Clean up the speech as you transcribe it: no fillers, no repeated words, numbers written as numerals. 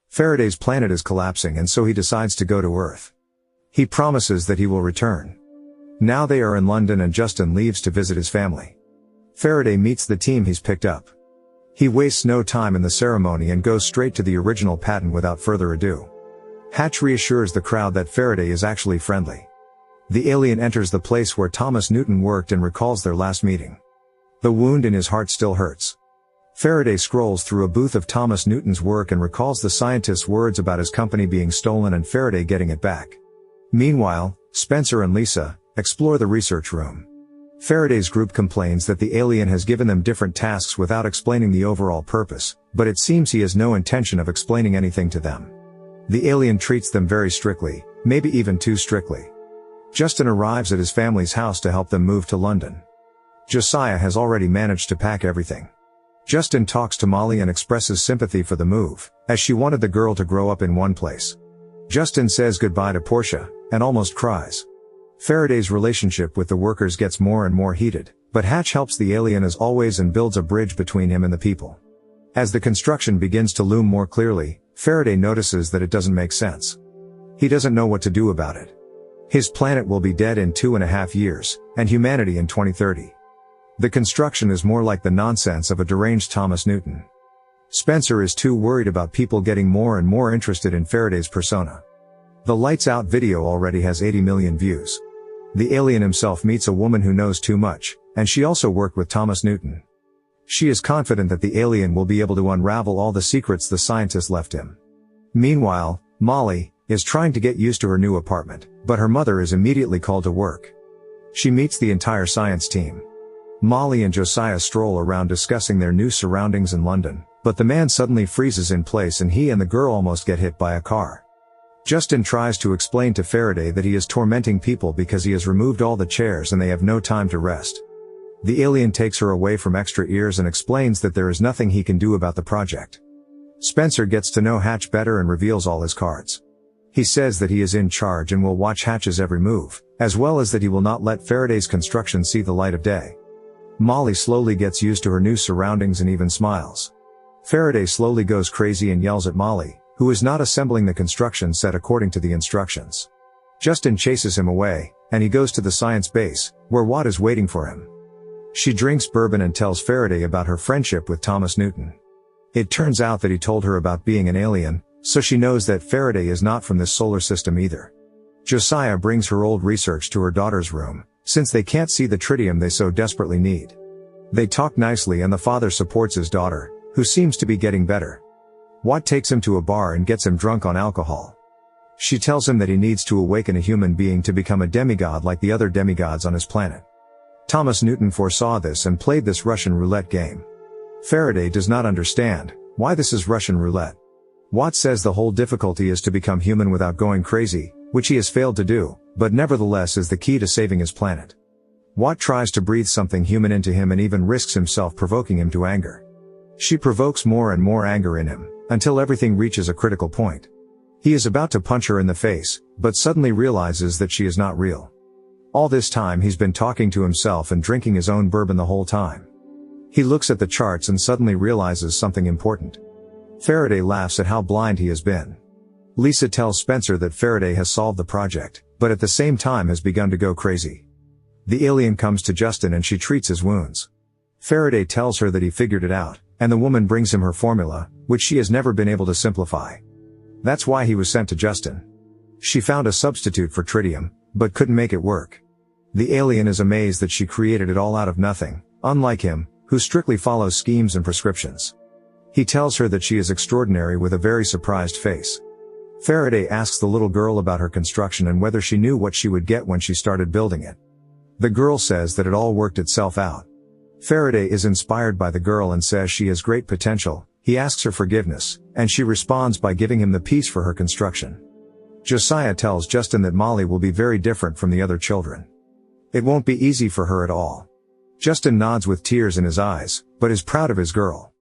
Faraday's planet is collapsing and so he decides to go to Earth. He promises that he will return. Now they are in London and Justin leaves to visit his family. Faraday meets the team he's picked up. He wastes no time in the ceremony and goes straight to the original patent without further ado. Hatch reassures the crowd that Faraday is actually friendly. The alien enters the place where Thomas Newton worked and recalls their last meeting. The wound in his heart still hurts. Faraday scrolls through a booth of Thomas Newton's work and recalls the scientist's words about his company being stolen and Faraday getting it back. Meanwhile, Spencer and Lisa explore the research room. Faraday's group complains that the alien has given them different tasks without explaining the overall purpose, but it seems he has no intention of explaining anything to them. The alien treats them very strictly, maybe even too strictly. Justin arrives at his family's house to help them move to London. Josiah has already managed to pack everything. Justin talks to Molly and expresses sympathy for the move, as she wanted the girl to grow up in one place. Justin says goodbye to Portia, and almost cries. Faraday's relationship with the workers gets more and more heated, but Hatch helps the alien as always and builds a bridge between him and the people. As the construction begins to loom more clearly, Faraday notices that it doesn't make sense. He doesn't know what to do about it. His planet will be dead in 2.5 years, and humanity in 2030. The construction is more like the nonsense of a deranged Thomas Newton. Spencer is too worried about people getting more and more interested in Faraday's persona. The Lights Out video already has 80 million views. The alien himself meets a woman who knows too much, and she also worked with Thomas Newton. She is confident that the alien will be able to unravel all the secrets the scientist left him. Meanwhile, Molly is trying to get used to her new apartment, but her mother is immediately called to work. She meets the entire science team. Molly and Josiah stroll around discussing their new surroundings in London, but the man suddenly freezes in place and he and the girl almost get hit by a car. Justin tries to explain to Faraday that he is tormenting people because he has removed all the chairs and they have no time to rest. The alien takes her away from extra ears and explains that there is nothing he can do about the project. Spencer gets to know Hatch better and reveals all his cards. He says that he is in charge and will watch Hatch's every move, as well as that he will not let Faraday's construction see the light of day. Molly slowly gets used to her new surroundings and even smiles. Faraday slowly goes crazy and yells at Molly, who is not assembling the construction set according to the instructions. Justin chases him away, and he goes to the science base, where Watt is waiting for him. She drinks bourbon and tells Faraday about her friendship with Thomas Newton. It turns out that he told her about being an alien, so she knows that Faraday is not from this solar system either. Josiah brings her old research to her daughter's room, since they can't see the tritium they so desperately need. They talk nicely and the father supports his daughter, who seems to be getting better. Watt takes him to a bar and gets him drunk on alcohol. She tells him that he needs to awaken a human being to become a demigod like the other demigods on his planet. Thomas Newton foresaw this and played this Russian roulette game. Faraday does not understand why this is Russian roulette. Watt says the whole difficulty is to become human without going crazy, which he has failed to do, but nevertheless is the key to saving his planet. Watt tries to breathe something human into him and even risks himself provoking him to anger. She provokes more and more anger in him, until everything reaches a critical point. He is about to punch her in the face, but suddenly realizes that she is not real. All this time he's been talking to himself and drinking his own bourbon the whole time. He looks at the charts and suddenly realizes something important. Faraday laughs at how blind he has been. Lisa tells Spencer that Faraday has solved the project, but at the same time has begun to go crazy. The alien comes to Justin and she treats his wounds. Faraday tells her that he figured it out, and the woman brings him her formula, which she has never been able to simplify. That's why he was sent to Justin. She found a substitute for tritium, but couldn't make it work. The alien is amazed that she created it all out of nothing, unlike him, who strictly follows schemes and prescriptions. He tells her that she is extraordinary with a very surprised face. Faraday asks the little girl about her construction and whether she knew what she would get when she started building it. The girl says that it all worked itself out. Faraday is inspired by the girl and says she has great potential. He asks her forgiveness, and she responds by giving him the piece for her construction. Josiah tells Justin that Molly will be very different from the other children. It won't be easy for her at all. Justin nods with tears in his eyes, but is proud of his girl.